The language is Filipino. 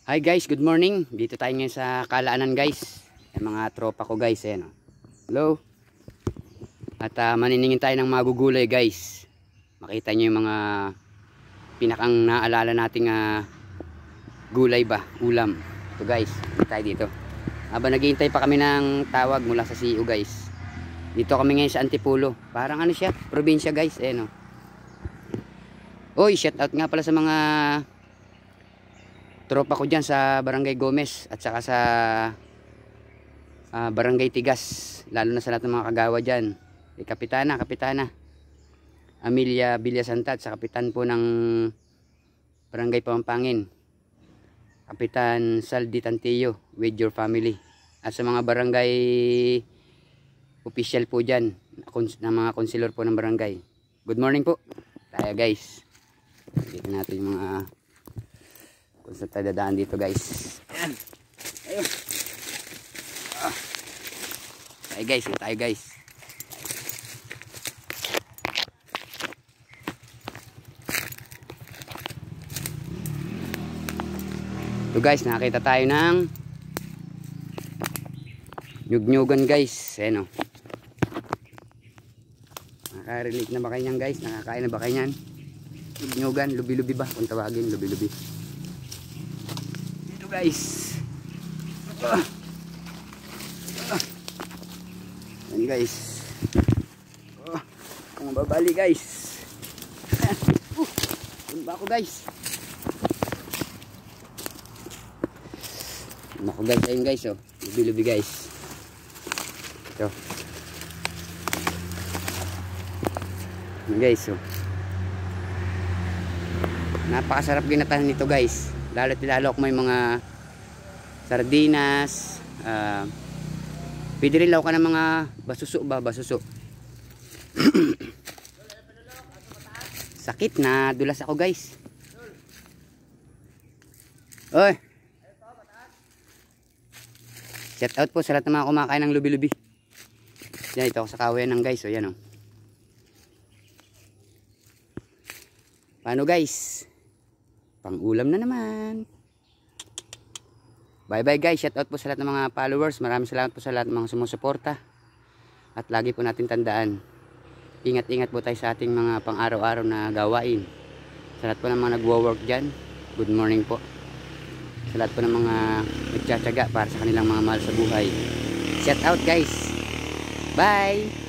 Hi guys, good morning. Dito tayo ngayon sa Kalaanan guys. Yung mga tropa ko guys, ayan, oh. Hello. At maniningin tayo ng mga gugulay guys. Makita nyo yung mga pinakang naalala nating gulay ba, ulam. Ito guys, dito tayo dito. Habang naghihintay pa kami ng tawag mula sa CEO guys. Dito kami ngayon sa Antipolo. Parang ano siya, probinsya guys, ayan, oh. Oy, shout out nga pala sa mga tropa ko dyan sa Barangay Gomez at saka sa Barangay Tigas, lalo na sa lahat ng mga kagawa dyan. Kapitana Amelia Villasanta at sa kapitan po ng Barangay Pampangin, Kapitan Saldi Tantillo, with your family. At sa mga barangay official po dyan, na mga konsilor po ng barangay, good morning po tayo guys. Dito natin yung mga kung saan tayo dadaan dito guys. Ayan. Ayun. Tayo guys, tayo guys. Ito guys, nakakita tayo ng nyug-nyugan guys. Ayan, oh. Nakaka-relate na ba kayo nyan guys? Nakakain na ba kayo nyan? Nyug-nyugan, lubi-lubi ba? Kung tawagin, lubi-lubi. Ito guys. Ayan guys. Ang babali guys. Tumba ako guys. Naku guys, ayun guys, oh. Lubi-lubi guys. Ito. Ayan guys, oh. Napakasarap ginatahan nito guys. Lalo't lalo kung may mga sardinas, pwede rin law ka ng mga basuso ba, basuso. Sakit na, dulas ako guys. Oy, shout out po sa lahat ng mga kumakain ng lubi-lubi. Yan, ito ako sa kawayan ng guys, o yan, o. Paano guys? Pang ulam na naman. Bye bye guys. Shout out po sa lahat ng mga followers. Maraming salamat po sa lahat ng mga sumusuporta. At lagi po natin tandaan, ingat-ingat po tayo sa ating mga pang araw-araw na gawain. Sa lahat po ng mga nagwo-work dyan, good morning po. Sa lahat po ng mga nagtsatsaga para sa kanilang mga mahal sa buhay, shout out guys. Bye.